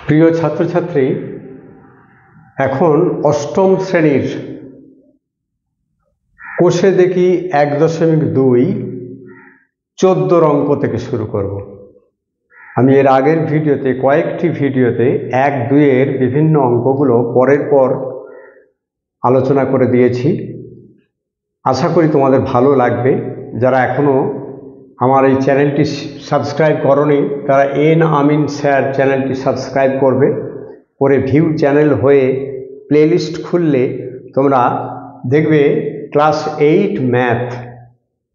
প্রিয় ছাত্রছাত্রী, এখন অষ্টম শ্রেণীর কোষে দেখি 1.2 14 অঙ্ক থেকে শুরু করব। আমি এর আগের ভিডিওতে কয়েকটি ভিডিওতে 1-2 এর বিভিন্ন অঙ্কগুলো পরের পর আলোচনা করে দিয়েছি। আশা করি তোমাদের ভালো লাগবে। যারা এখনও আমার এই চ্যানেলটি সাবস্ক্রাইব করনি তারা এন আমিন স্যার চ্যানেলটি সাবস্ক্রাইব করবে, করে ভিউ চ্যানেল হয়ে প্লেলিস্ট খুললে তোমরা দেখবে ক্লাস 8 ম্যাথ,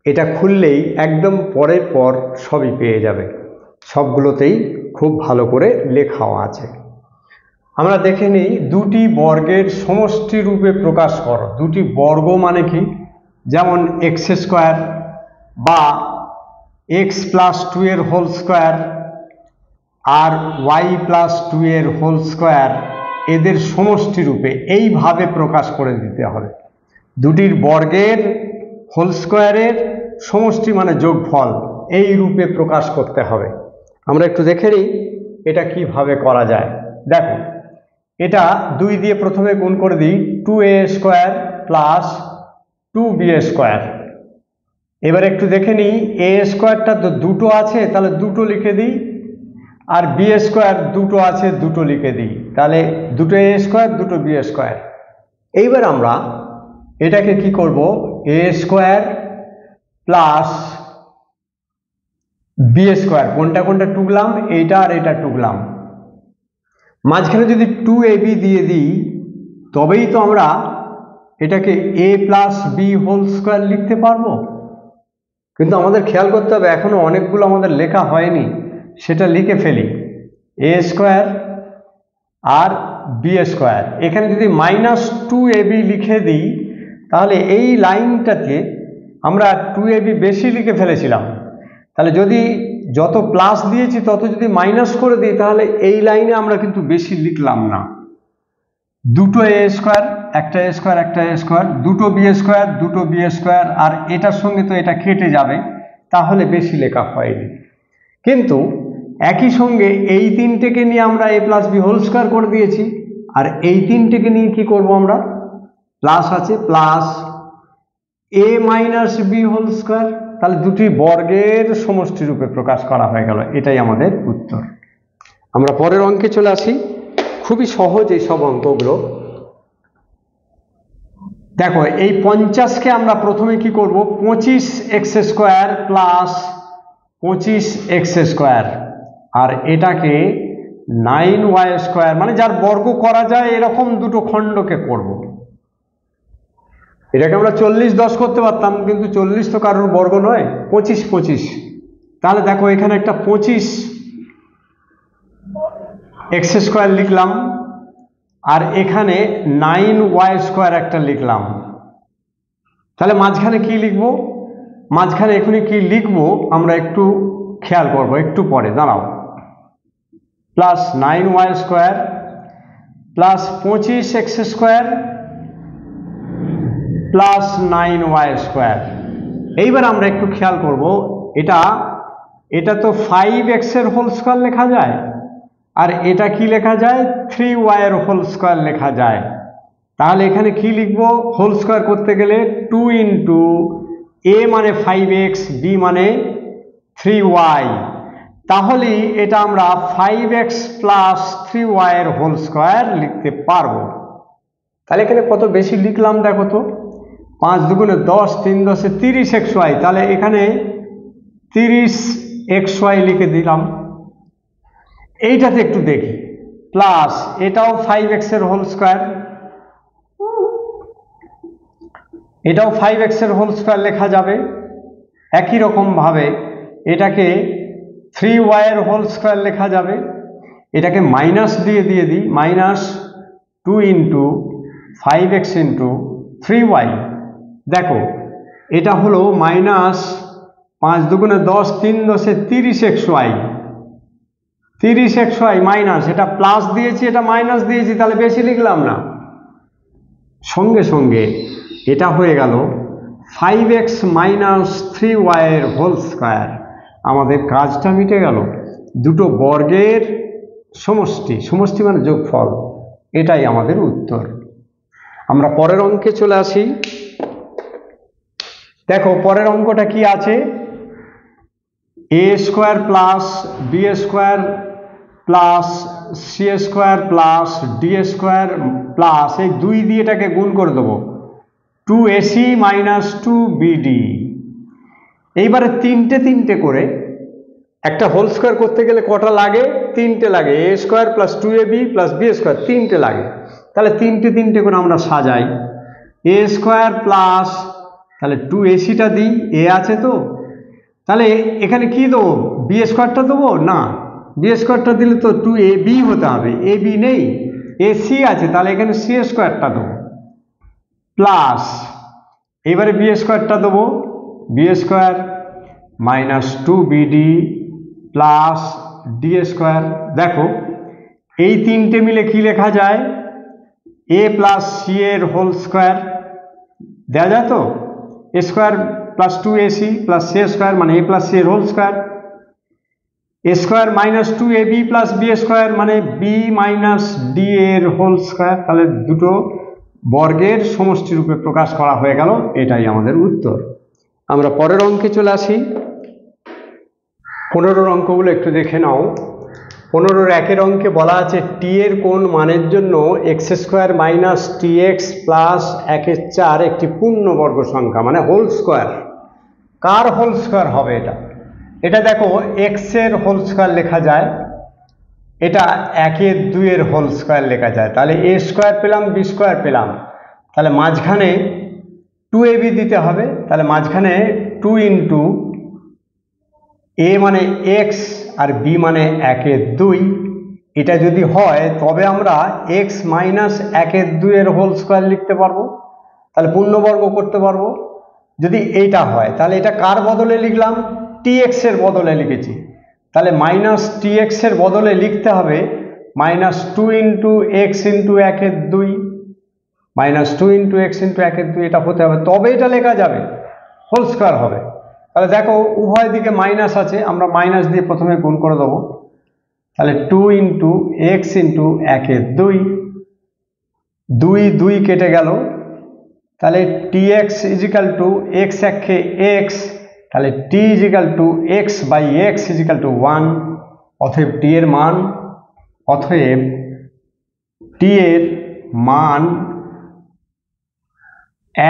এটা খুললেই একদম পরের পর সবই পেয়ে যাবে। সবগুলোতেই খুব ভালো করে লেখাও আছে। আমরা দেখে নিই, দুটি বর্গের সমষ্টি রূপে প্রকাশ করো। দুটি বর্গ মানে কি? যেমন এক্স স্কোয়ার বা x + 2 এর হোল স্কোয়ার আর y + 2 এর হোল স্কোয়ার, এদের সমষ্টি রূপে এইভাবে প্রকাশ করে দিতে হবে। দুটির বর্গের হোল স্কোয়ারের সমষ্টি মানে যোগফল, এই রূপে প্রকাশ করতে হবে। আমরা একটু দেখে নিই এটা কিভাবে করা যায়। দেখো, এটা 2 দিয়ে প্রথমে গুণ করে দিই, 2a² + 2b²। এবার একটু দেখে নিই, a² তো দুটো আছে, তাহলে দুটো লিখে দিই, আর b² দুটো আছে, দুটো লিখে দিই, তাহলে দুটো a² দুটো b²। এইবার আমরা এটাকে কি করব, a² + b², কোনটা কোনটা টুকলাম, এইটা আর এটা টুকলাম, মাঝখানে যদি 2ab দিয়ে দিই তবেই তো আমরা এটাকে a + b² লিখতে পারবো। কিন্তু আমাদের খেয়াল করতে হবে এখনো অনেকগুলো আমাদের লেখা হয়নি, সেটা লিখে ফেলি। a² আর b², এখানে যদি -2ab লিখে দিই তাহলে এই লাইনটাতে আমরা 2ab বেশি লিখে ফেলেছিলাম, তাহলে যদি যত প্লাস দিয়েছি তত যদি মাইনাস করে দিই তাহলে এই লাইনে আমরা কিন্তু বেশি লিখলাম না। দুটো a², একটা a², একটা a², দুটো b², দুটো b², আর এটার সঙ্গে তো এটা কেটে যাবে, তাহলে বেশি লেখা হয়নি। কিন্তু একই সঙ্গে এই তিনটেকে নিয়ে আমরা a + b² করে দিয়েছি, আর এই তিনটেকে নিয়ে কি করব আমরা, প্লাস আছে, প্লাস a - b², তাহলে দুটি বর্গের সমষ্টি রূপে প্রকাশ করা হয়ে গেল। এটাই আমাদের উত্তর। আমরা পরের অঙ্কে চলে আসি। খুবই সহজ এই সব অঙ্কগুলো। দেখো, এই 50কে আমরা প্রথমে কি করব, 25x² + 25x², আর এটাকে 9y², মানে যার বর্গ করা যায় এরকম দুটো খণ্ডকে করব। এটাকে আমরা 40-10 করতে পারতাম, কিন্তু 40 তো কারোর বর্গ নয়, 25-25। তাহলে দেখো, এখানে একটা 25x² লিখলাম, আর এখানে 9y² একটা লিখলাম। তাহলে মাঝখানে কি লিখবো, মাঝখানে এখনই কি লিখবো আমরা একটু খেয়াল করব, একটু পরে দাঁড়াও। +9y² + 25x² + 9y²। এইবার আমরা একটু খেয়াল করব, এটা তো 5x এর হোল স্কোয়ার লেখা যায়, আর এটা কি লেখা যায়, 3y এর হোল স্কোয়ার লেখা যায়। তাহলে এখানে কি লিখবো, হোল স্কোয়ার করতে গেলে 2 * a মানে 5x, b মানে 3y, তাহলে এটা আমরা 5x + 3y এর হোল স্কোয়ার লিখতে পারবো। তাহলে এখানে কত বেশি লিখলাম দেখো তো, 5 × 2 = 10, 3 × 10 = 30xy, তাহলে এখানে 30xy লিখে দিলাম। এইটাতে একটু দেখি, প্লাস এটাও 5x এর হোল স্কোয়ার, এটাও 5x এর হোল স্কোয়ার লেখা যাবে। একই রকম ভাবে এটাকে 3y এর হোল স্কোয়ার লেখা যাবে। এটাকে মাইনাস দিয়ে দিই, -2 × 5x × 3y। দেখো, এটা হলো -5 × 2 = 10, 3 × 10 = 30xy, 30xy মাইনাস, এটা প্লাস দিয়েছি, এটা মাইনাস দিয়েছি, তাহলে বেশি লিখলাম না। সঙ্গে সঙ্গে এটা হয়ে গেল 5x - 3y এর হোল স্কোয়ার। আমাদের কাজটা মিটে গেল। দুটো বর্গের সমষ্টি, সমষ্টি মানে যোগফল, এটাই আমাদের উত্তর। আমরা পরের অঙ্কে চলে আসি। দেখো পরের অঙ্কটা কি আছে, A square plus B square plus C square plus D square plus এই 2 দিয়ে এটাকে গুণ করে দেবো 2ac মাইনাস 2bd। এইবারে তিনটে করে একটা হোল স্কোয়ার করতে গেলে কটা লাগে, 3টে লাগে, A square plus 2ab plus B square 3টে লাগে। তাহলে তিনটে করে আমরা সাজাই, এ স্কোয়ার প্লাস, তাহলে 2ac-টা দিই, এ আছে তো, তাহলে এখানে কি দেবো, বি স্কোয়ারটা দেবো না, বি স্কোয়ারটা দিলে তো 2ab হতে হবে, ab নেই, ac আছে, তাহলে এখানে সি স্কোয়ারটা দেবো প্লাস, এবারে বি স্কোয়ারটা দেবো, B square minus 2bd plus D square. দেখো এই তিনটে মিলে কি লেখা যায়, এ প্লাস সি এর হোল স্কোয়ার দেওয়া যায় তো, A square plus 2ac plus C square মানে এ প্লাস সি এর whole square, A square minus 2ab plus B square মানে বি মাইনাস ডি এর হোল স্কোয়ার। তাহলে দুটো বর্গের সমষ্টি রূপে প্রকাশ করা হয়ে গেল, এটাই আমাদের উত্তর। আমরা পরের অঙ্কে চলে আসি। 15 অঙ্কগুলো একটু দেখে নাও। 15 একের অঙ্কে বলা আছে টি এর কোন মানের জন্য x square minus T X plus 1/4 একটি পূর্ণবর্গ সংখ্যা মানে হোল স্কোয়ার। কার হোল স্কোয়ার হবে এটা, এটা দেখো এক্স এর হোল স্কোয়ার লেখা যায়, এটা 1/2 হোল স্কোয়ার লেখা যায়, তাহলে এ স্কোয়ার পেলাম বি স্কোয়ার পেলাম, তাহলে মাঝখানে 2ab দিতে হবে, তাহলে মাঝখানে 2 ইন্টু এ মানে এক্স আর বি মানে 1/2, এটা যদি হয় তবে আমরা এক্স মাইনাস 1/2 হোল স্কোয়ার লিখতে পারবো, তাহলে পূর্ণবর্গ করতে পারবো। যদি এইটা হয় তাহলে এটা কার বদলে লিখলাম, টি এক্স এর বদলে লিখেছি, তাহলে মাইনাস টি এক্স এর বদলে লিখতে হবে minus 2 into x into 1/2, minus 2 into x into 1/2 এটা হতে হবে, তবে এটা লেখা যাবে, হোল স্কোয়ার হবে। তাহলে দেখো উভয় দিকে মাইনাস আছে, আমরা মাইনাস দিয়ে প্রথমে গুণ করে দেবো, তাহলে 2 ইন্টু এক্স ইন্টু 1/2, 2 কেটে গেল, তাহলে T X is equal to X একে এক্স, তাহলে T is equal to X by X is equal to 1, অতএব টি এর মান, অতএব টি এর মান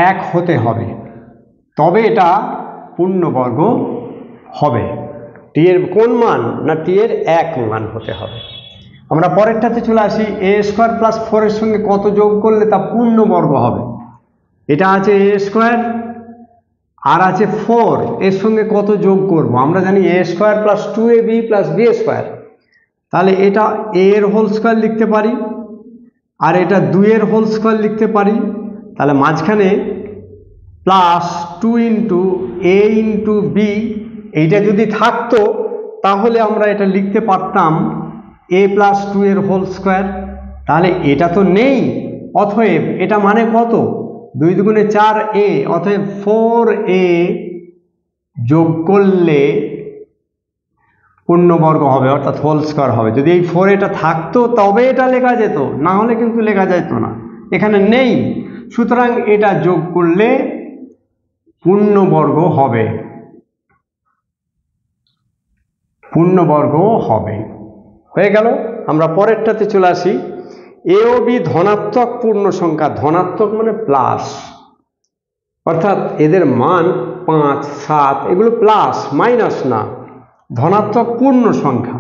1 হতে হবে, তবে এটা পূর্ণবর্গ হবে। টি এর কোন মান না, টি এর 1 মান হতে হবে। আমরা পরেরটাতে চলে আসি, এ স্কোয়ার প্লাস 4 এর সঙ্গে কত যোগ করলে তা পূর্ণবর্গ হবে। এটা আছে এ স্কোয়ার আর আছে 4, এর সঙ্গে কত যোগ করব, আমরা জানি A square plus 2ab plus B square, তাহলে এটা এ এর হোল স্কোয়ার লিখতে পারি আর এটা 2 এর হোল স্কোয়ার লিখতে পারি, তাহলে মাঝখানে প্লাস 2 ইন্টু এ ইন্টু বি, এইটা যদি থাকতো তাহলে আমরা এটা লিখতে পারতাম এ প্লাস 2 এর হোল স্কোয়ার, তাহলে এটা তো নেই, অতএব এটা মানে কত, 2 দুগুণে 4a, অতএব 4a যোগ করলে পূর্ণবর্গ হবে, অর্থাৎ হোল স্কোয়ার হবে। যদি এই 4 এটা থাকতো তবে এটা লেখা যেত, না হলে কিন্তু লেখা যেত না, এখানে নেই, সুতরাং এটা যোগ করলে পূর্ণবর্গ হবে, পূর্ণবর্গ হবে। হয়ে গেল। আমরা পরেরটাতে চলে আসি, এ ও বি ধনাত্মক পূর্ণ সংখ্যা, ধনাত্মক মানে প্লাস, অর্থাৎ এদের মান 5, 7 এগুলো প্লাস, মাইনাস না, ধনাত্মক পূর্ণ সংখ্যা।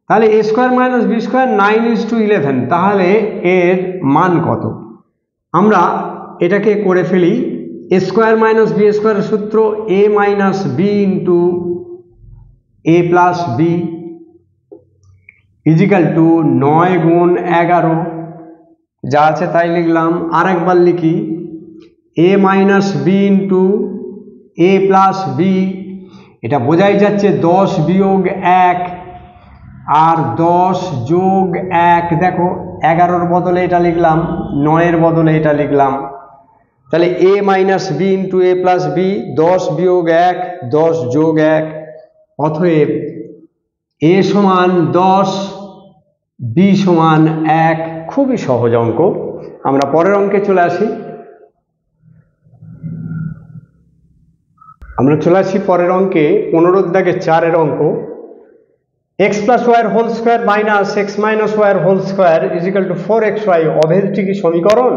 তাহলে এ স্কোয়ার মাইনাস বি স্কোয়ার 9:11, তাহলে এর মান কত, আমরা এটাকে করে ফেলি, এ স্কোয়ার মাইনাস বি স্কোয়ারের সূত্র এ minus B into A plus B is equal to 9 গুণ 11, যা আছে তাই লিখলাম, আর একবার লিখি এ মাইনাস বি ইন্টু এ প্লাস বি, এটা বোঝাই যাচ্ছে 10 বিয়োগ 1 আর 10 যোগ 1, দেখো 11-র বদলে এটা লিখলাম, 9-এর বদলে এটা লিখলাম, তাহলে এ মাইনাস বি ইন্টু এ প্লাস বি, 10 বিয়োগ 1 10 যোগ 1, অতএব এ সমান 10 b সমান 1, খুবই সহজ অঙ্ক। আমরা পরের অঙ্কে চলে আসি। পরের অঙ্কে 15 দাগে 4 অঙ্ক। x + y² - - x - y² = 4xy অভেদটি কি সমীকরণ?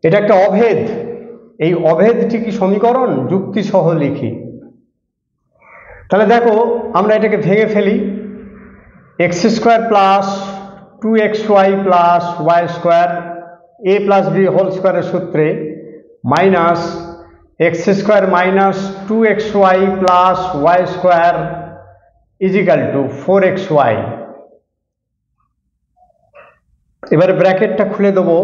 এটা একটা অভেদ। এই অভেদটি কি সমীকরণ? যুক্তি সহ লিখি। তাহলে দেখো আমরা এটাকে ভেঙে ফেলি। x² + 2xy + y² a + b² এর সূত্রে minus x² - 2xy + y² = 4xy। এবারে ব্র্যাকেটটা খুলে দেবো।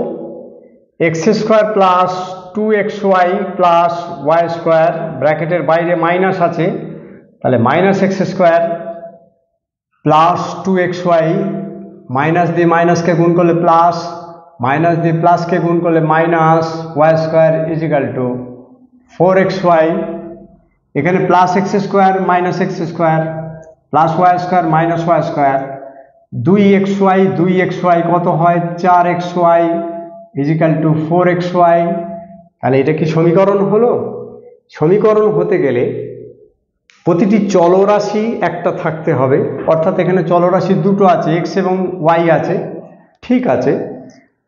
x² + 2xy + y² ব্র্যাকেটের বাইরে মাইনাস আছে, তাহলে -x² + 2xy, মাইনাস দিয়ে মাইনাসকে গুণ করলে প্লাস, মাইনাস দিয়ে প্লাসকে গুণ করলে মাইনাস, y² = 4xy। এখানে +x² -x² +y² -y², 2xy কত হয়? 4xy = 4xy। তাহলে এটা কি সমীকরণ হলো? সমীকরণ হতে গেলে প্রতিটি চলরাশি একটা থাকতে হবে, অর্থাৎ এখানে চলরাশি দুটো আছে, x এবং y আছে, ঠিক আছে,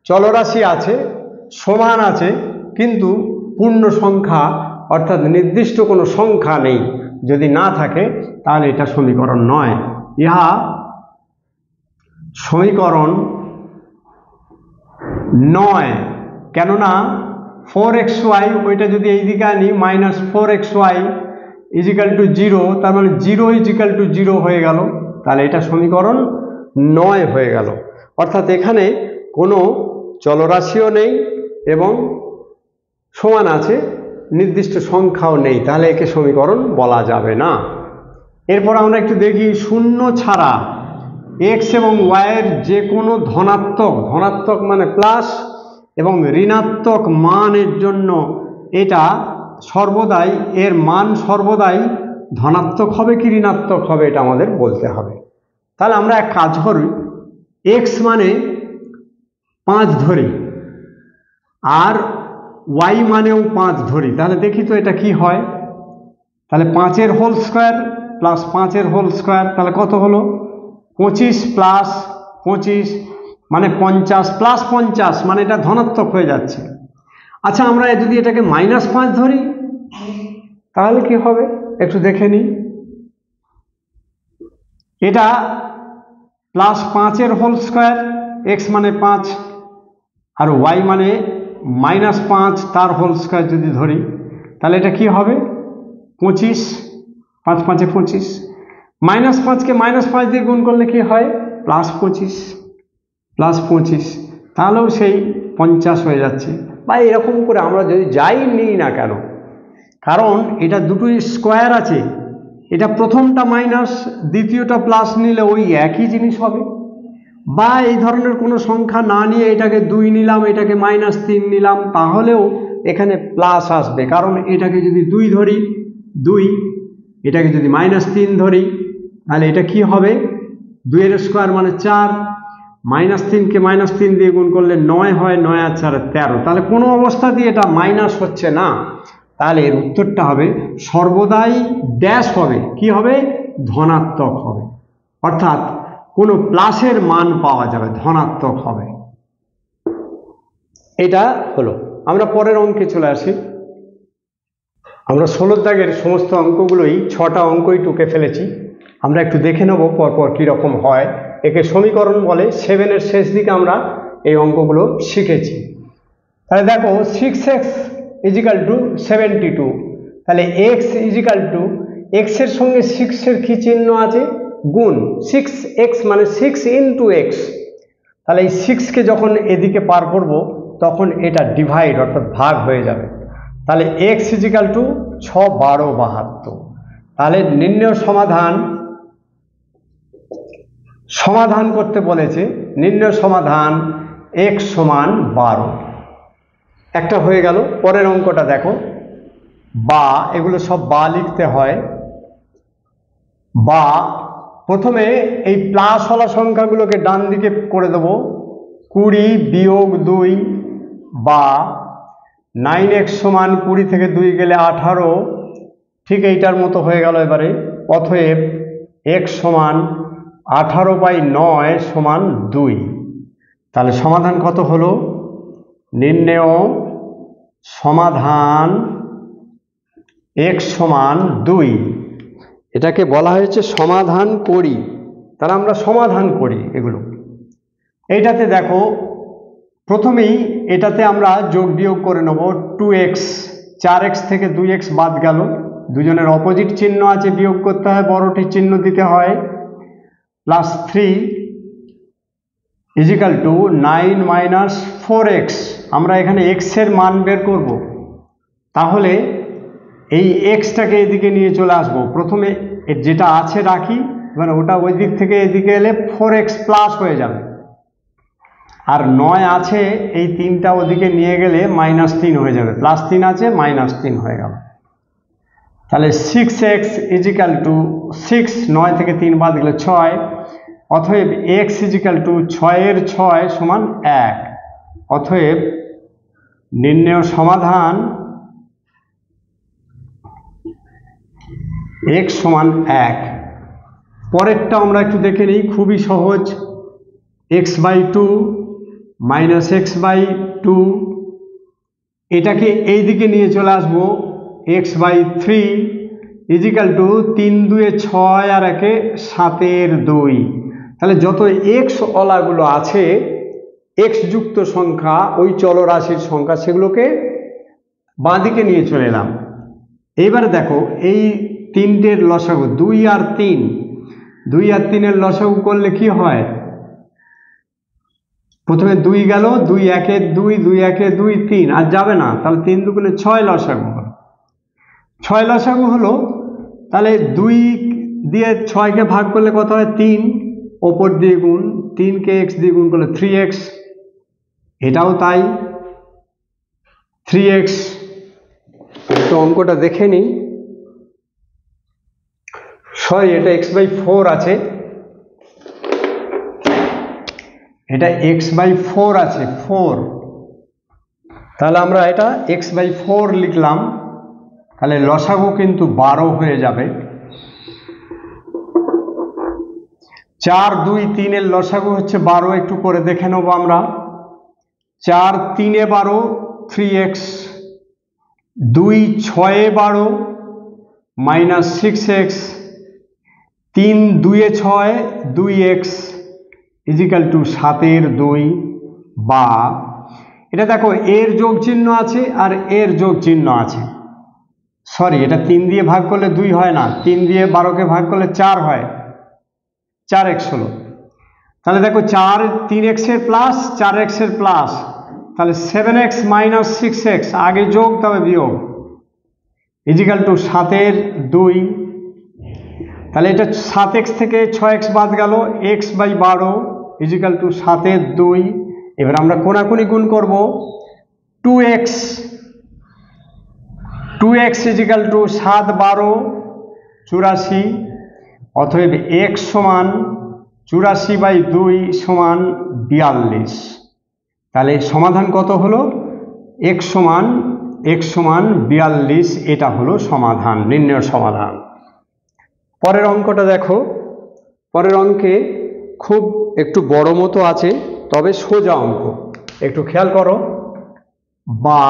চলরাশি আছে, সমান আছে, কিন্তু পূর্ণ সংখ্যা অর্থাৎ নির্দিষ্ট কোনো সংখ্যা নেই। যদি না থাকে তাহলে এটা সমীকরণ নয়, ইহা সমীকরণ নয়। কেননা 4xy ওইটা যদি এইদিকে আনি -4xy = 0, তার মানে 0 = 0 হয়ে গেল, তাহলে এটা সমীকরণ নয় হয়ে গেল। অর্থাৎ এখানে কোনো চলরাশিও নেই এবং সমান আছে, নির্দিষ্ট সংখ্যাও নেই, তাহলে একে সমীকরণ বলা যাবে না। এরপর আমরা একটু দেখি, শূন্য ছাড়া x এবং y এর যে কোনো ধনাত্মক মানে প্লাস এবং ঋণাত্মক মানের জন্য এটা সর্বদাই, এর মান সর্বদাই ধনাত্মক হবে কি ঋণাত্মক হবে এটা আমাদের বলতে হবে। তাহলে আমরা এক কাজ করি, x মানে 5 ধরি আর y মানেও 5 ধরি, তাহলে দেখি তো এটা কি হয়। তাহলে 5² + 5² তাহলে কত হলো? 25 + 25 মানে 50 + 50 মানে এটা ধনাত্মক হয়ে যাচ্ছে। আচ্ছা, আমরা যদি এটাকে -5 ধরি তাহলে কি হবে একটু দেখে নিই। এটা +5² x মানে 5 আর y মানে -5 তার হোল স্কয়ার যদি ধরি তাহলে এটা কি হবে? 25, 5 × 5 = 25, -5কে -5 দিয়ে গুণ করলে কি হয়? +25 +25, তাহলেও সেই 50 হয়ে যাচ্ছে। বা এরকম করে আমরা যদি যাই নিই না কেন, কারণ এটা দুটোই স্কোয়ার আছে, এটা প্রথমটা মাইনাস দ্বিতীয়টা প্লাস নিলে ওই একই জিনিস হবে। বা এই ধরনের কোনো সংখ্যা না নিয়ে এটাকে 2 নিলাম, এটাকে -3 নিলাম, তাহলেও এখানে প্লাস আসবে, কারণ এটাকে যদি 2 ধরি 2, এটাকে যদি -3 ধরি তাহলে এটা কি হবে? 2 এর স্কোয়ার মানে 4, -3কে -3 দিয়ে গুণ করলে 9 হয়, 9 আর 4 13, তাহলে কোনো অবস্থা দিয়ে এটা মাইনাস হচ্ছে না। তাহলে এর উত্তরটা হবে সর্বদাই ড্যাশ হবে, কি হবে? ধনাত্মক হবে, অর্থাৎ কোনো প্লাসের মান পাওয়া যাবে, ধনাত্মক হবে। এটা হলো। আমরা পরের অঙ্কে চলে আসি। আমরা 16 দাগের সমস্ত অঙ্কগুলোই 6টা অঙ্কই টুকে ফেলেছি। আমরা একটু দেখে নেব পরপর কীরকম হয়। একে সমীকরণ বলে। 7-এর শেষ দিকে আমরা এই অঙ্কগুলো শিখেছি। তাহলে দেখো 6x = 72, তাহলে x = x এর সঙ্গে 6-এর কি চিহ্ন আছে? গুণ। 6x মানে 6 × x, তাহলে এই 6কে যখন এদিকে পার করব তখন এটা ডিভাইড অর্থাৎ ভাগ হয়ে যাবে। তাহলে x = 6 12 72। তাহলে নির্ণয় সমাধান করতে বলেছে। নির্ণয় সমাধান x = 12। একটা হয়ে গেল। পরের অঙ্কটা দেখো, বা, এগুলো সব বা লিখতে হয়। বা প্রথমে এই প্লাসওয়ালা সংখ্যাগুলোকে ডান দিকে করে দেব, 20 বিয়োগ 2 বা 9x সমান 20 থেকে 2 গেলে 18, ঠিক এইটার মতো হয়ে গেল এবারে। অতএব x সমান 18/9 সমান 2। তাহলে সমাধান কত হলো? নির্ণেয় সমাধান x সমান 2। এটাকে বলা হয়েছে সমাধান করি। তাহলে আমরা সমাধান করি এগুলো। এইটাতে দেখো প্রথমেই এটাতে আমরা যোগ বিয়োগ করে নেব। 2x, 4x থেকে 2x বাদ গেল, দুজনের অপোজিট চিহ্ন আছে, বিয়োগ করতে হয়, বড়টির চিহ্ন দিতে হয়। Plus 3 is equal to 9 minus 4x। আমরা এখানে x এর মান বের করব, তাহলে এই এক্সটাকে এদিকে নিয়ে চলে আসবো। প্রথমে যেটা আছে রাখি, মানে ওটা ওই দিক থেকে এদিকে এলে 4x প্লাস হয়ে যাবে। আর 9 আছে, এই 3টা ওদিকে নিয়ে গেলে -3 হয়ে যাবে। +3 আছে, -3 হয়ে গেল। তাহলে 6x ইজিক্যাল টু 6, 9 থেকে 3 বাদ গেলে 6। অতএব x ইজিক্যাল টু 6 এর 6 সমান 1। অতএব নির্ণেয় সমাধান x সমান 1। পরেরটা আমরা একটু দেখে নিই, খুবই সহজ। x/2 মাইনাস x/2, এটাকে এই দিকে নিয়ে চলে আসবো। x/3 ইজিক্যাল টু 3 2 6 আর 1 7 2। তাহলে যত এক্স ওলাগুলো আছে, এক্স যুক্ত সংখ্যা, ওই চলরাশির সংখ্যা, সেগুলোকে বাঁ দিকে নিয়ে চলে এলাম। এইবারে দেখো এই তিনটের লসাগু 2 আর 3, 2 আর 3 এর লসাগু করলে কি হয়? প্রথমে 2 গেল, 2 1 2, 2 1 2, 3 আর যাবে না। তাহলে 3 2 6 লসাগু হলো। 6 লসাগু হলো। তাহলে 2 দিয়ে 6কে ভাগ করলে কত হয়? 3, ওপর দিয়ে গুণ, 3কে x দিয়ে গুণ করলে 3x, এটাও তাই 3x। তো অঙ্কটা দেখে নিই। সরি, এটা x/4 আছে, এটা x/4 আছে, 4। তাহলে আমরা এটা x/4 লিখলাম। তাহলে লসাগু কিন্তু 12 হয়ে যাবে। 4 2 3 এর লসাগু হচ্ছে 12। একটু করে দেখে নেব আমরা। 4 3 12, 3x, 2 6 12 minus 6x, 3 2 6 2x is equal two 7 2। বা এটা দেখো এর যোগ চিহ্ন আছে আর এর যোগ চিহ্ন আছে। সরি, এটা 3 দিয়ে ভাগ করলে 2 হয় না, 3 দিয়ে 12কে ভাগ করলে 4 হয়, 4x হলো। তাহলে দেখো 4 3x এর প্লাস, 4x এর প্লাস, তাহলে 7x মাইনাস 6x, আগে যোগ তবে বিয়োগ, ইজিক্যাল টু 7 2। তাহলে এটা 7x থেকে 6x বাদ গেল, x/12 ইজিক্যাল টু 7 2। এবার আমরা কোনাকুনি গুণ করব। 2x is equal two 7 12 84। অতএব x সমান 84/2 সমান 42। তাহলে সমাধান কত হলো? x সমান 42। এটা হলো সমাধান, নির্ণয় সমাধান। পরের অঙ্কটা দেখো। পরের অঙ্কে খুব একটু বড় মতো আছে, তবে সোজা অঙ্ক, একটু খেয়াল করো। বা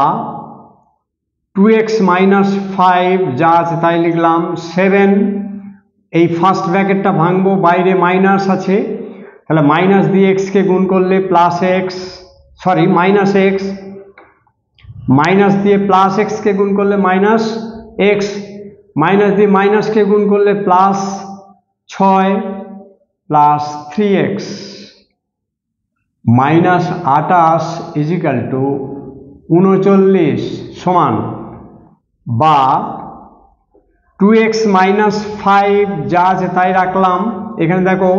2x মাইনাস 5 যা আছে তাই লিখলাম। 7, এই ফার্স্ট ব্র্যাকেটটা ভাঙবো, বাইরে মাইনাস আছে, তাহলে মাইনাস দিয়ে এক্সকে গুণ করলে plus x, sorry minus x, minus দিয়ে প্লাস এক্সকে গুণ করলে মাইনাস এক্স, মাইনাস দিয়ে মাইনাসকে গুণ করলে plus 6 plus 3x minus 28 is equal to 39 সমান। বা 2x মাইনাস 5 যা আছে তাই রাখলাম। এখানে দেখো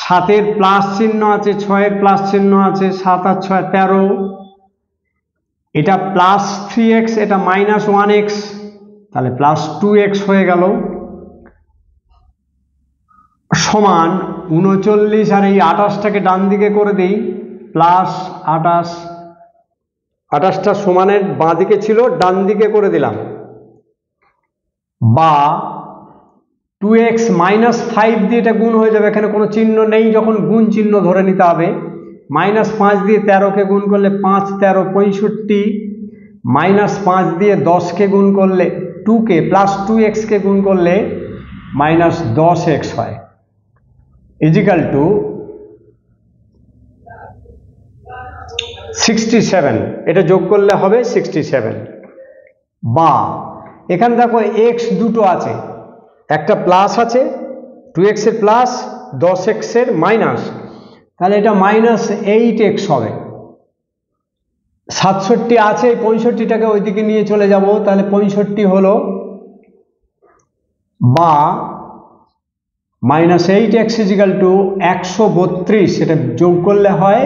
7-এর প্লাস চিহ্ন আছে, 6-এর প্লাস চিহ্ন আছে, 7 আর 6 13, এটা প্লাস 3x, এটা মাইনাস 1x, তাহলে প্লাস 2x হয়ে গেল। সমান 39 আর এই 28টাকে ডান দিকে করে দিই প্লাস 28, 28টা সমানের বাঁ দিকে ছিল, ডান দিকে করে দিলাম, বা 2x মাইনাস 5 দিয়ে এটা গুণ হয়ে যাবে, এখানে কোনো চিহ্ন নেই, যখন গুণ চিহ্ন ধরে নিতে হবে। -5 দিয়ে 13কে গুণ করলে 5 13 65, -5 দিয়ে 10কে গুণ করলে 2কে প্লাস 2xকে গুণ করলে -10x হয়, ইজিক্যাল টু 67। এটা যোগ করলে হবে 67। বা এখানে দেখো x দুটো আছে, একটা প্লাস আছে 2x এর প্লাস, 10x এর মাইনাস, তাহলে এটা -8x হবে। 67 আছে, 65টাকে ওইদিকে নিয়ে চলে যাব, তাহলে 65 হলো, বা -8x ইজিক্যাল টু 132। এটা যোগ করলে হয়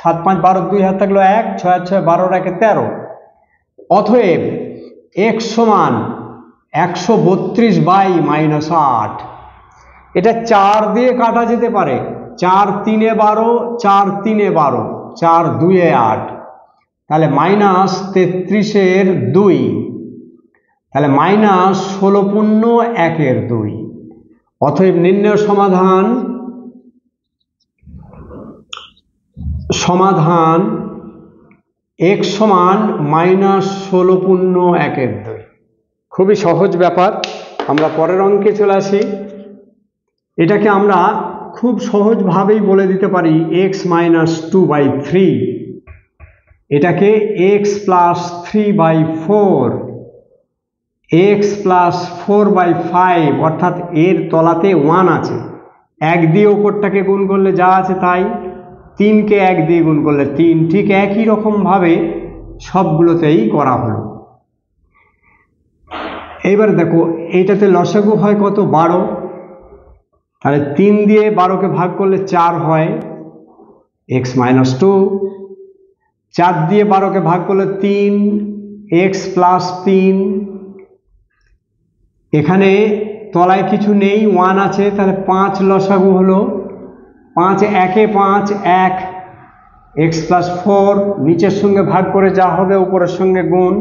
7 5 12, 2 হাত থাকলো 1, 6 আর 6 12, 1 13। অতএব x সমান 132/-8। এটা 4 দিয়ে কাটা যেতে পারে, 4 3 12, 4 3 12, 4 2 8, তাহলে -33/2, তাহলে -16.1/2। অতএব নির্ণয় সমাধান x সমান -16.1/2। খুবই সহজ ব্যাপার। আমরা পরের অঙ্কে চলে আসি। এটাকে আমরা খুব সহজভাবেই বলে দিতে পারি x - 2/3, এটাকে x + 3/4, x + 4/5, অর্থাৎ এর তলাতে 1 আছে, 1 দিয়ে উপরটাকে গুণ করলে যা আছে তাই, 3কে 1 দিয়ে গুণ করলে 3, ঠিক একই রকমভাবে সবগুলোতেই করা হলো। এইবার দেখো এইটাতে লসাগু হয় কত, 12, তাহলে 3 দিয়ে 12কে ভাগ করলে 4 হয়, x - 2, 4 দিয়ে 12কে ভাগ করলে 3, x + 3, এখানে তলায় কিছু নেই, 1 আছে, তাহলে 5 লসাগু হলো, 5 1 5, 1, x + 4, নিচের সঙ্গে ভাগ করে যা হবে উপরের সঙ্গে গুণ,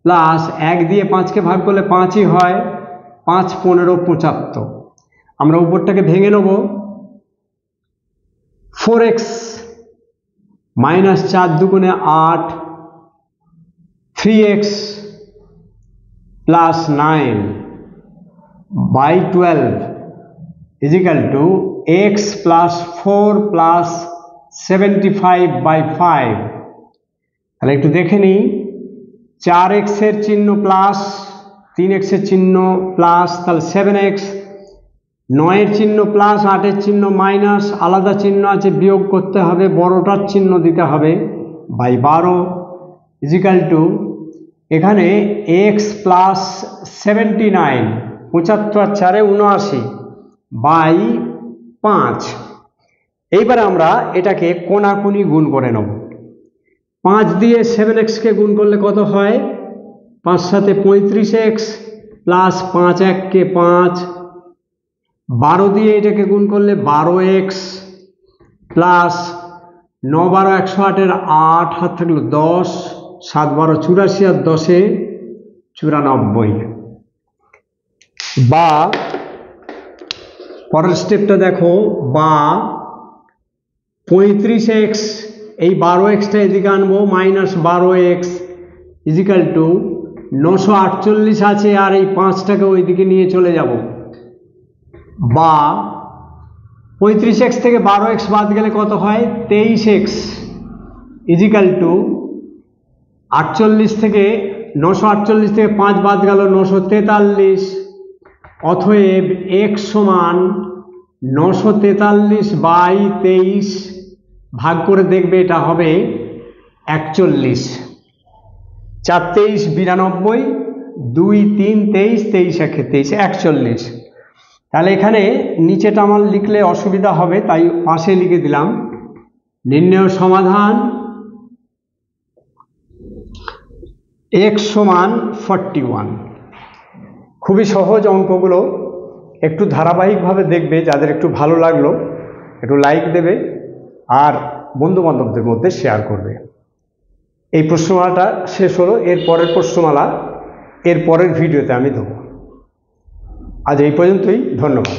প্লাস 1 দিয়ে 5কে ভাগ করলে 5ই হয়, 5 15 75। আমরা উপরটাকে ভেঙে নেব, 4x -4 2 8, 3x + 9/12 is equal two x + 4 + 75/5। তাহলে একটু দেখে নিই, 4x এর চিহ্ন প্লাস, 3x এর চিহ্ন প্লাস, তাহলে 7x, 9 এর চিহ্ন প্লাস, 8 এর চিহ্ন মাইনাস, আলাদা চিহ্ন আছে বিয়োগ করতে হবে, বড়টার চিহ্ন দিতে হবে, /12 ইজিক্যাল টু এখানে x + 79, 75 আর 4 79/5। এইবারে আমরা এটাকে কোনাকুনি গুণ করে নেব। 5 দিয়ে 7x-কে গুণ করলে কত হয়, 5 7 35x প্লাস 5 1 5, 12 দিয়ে এটাকে গুণ করলে 12x প্লাস 9 12 108 এর 8 হাত থাকলো 10, 7 12 84 আর 10 94। বা পরের স্টেপটা দেখো, বা 35x, এই 12xটা এদিকে আনবো, -12x ইজিক্যাল টু 948 আছে, আর এই 5টাকে ওইদিকে নিয়ে চলে যাব, বা 35x থেকে 12x বাদ গেলে কত হয়, 23x ইজিক্যাল টু 48 থেকে 948 থেকে 5 বাদ গেল 943। অতএব x সমান 943/23, ভাগ করে দেখবে এটা হবে 41, 4 23 92, 2 3 23, 23 1 23, 41। তাহলে এখানে নিচেটা আমার লিখলে অসুবিধা হবে, তাই পাশে লিখে দিলাম। নির্ণয় সমাধান x সমান 41। খুবই সহজ অঙ্কগুলো, একটু ধারাবাহিকভাবে দেখবে, যাদের একটু ভালো লাগলো একটু লাইক দেবে আর বন্ধুবান্ধবদের মধ্যে শেয়ার করবে। এই প্রশ্নমালাটা শেষ হলো, এর পরের প্রশ্নমালা এর পরের ভিডিওতে আমি দেবো। আজ এই পর্যন্তই, ধন্যবাদ।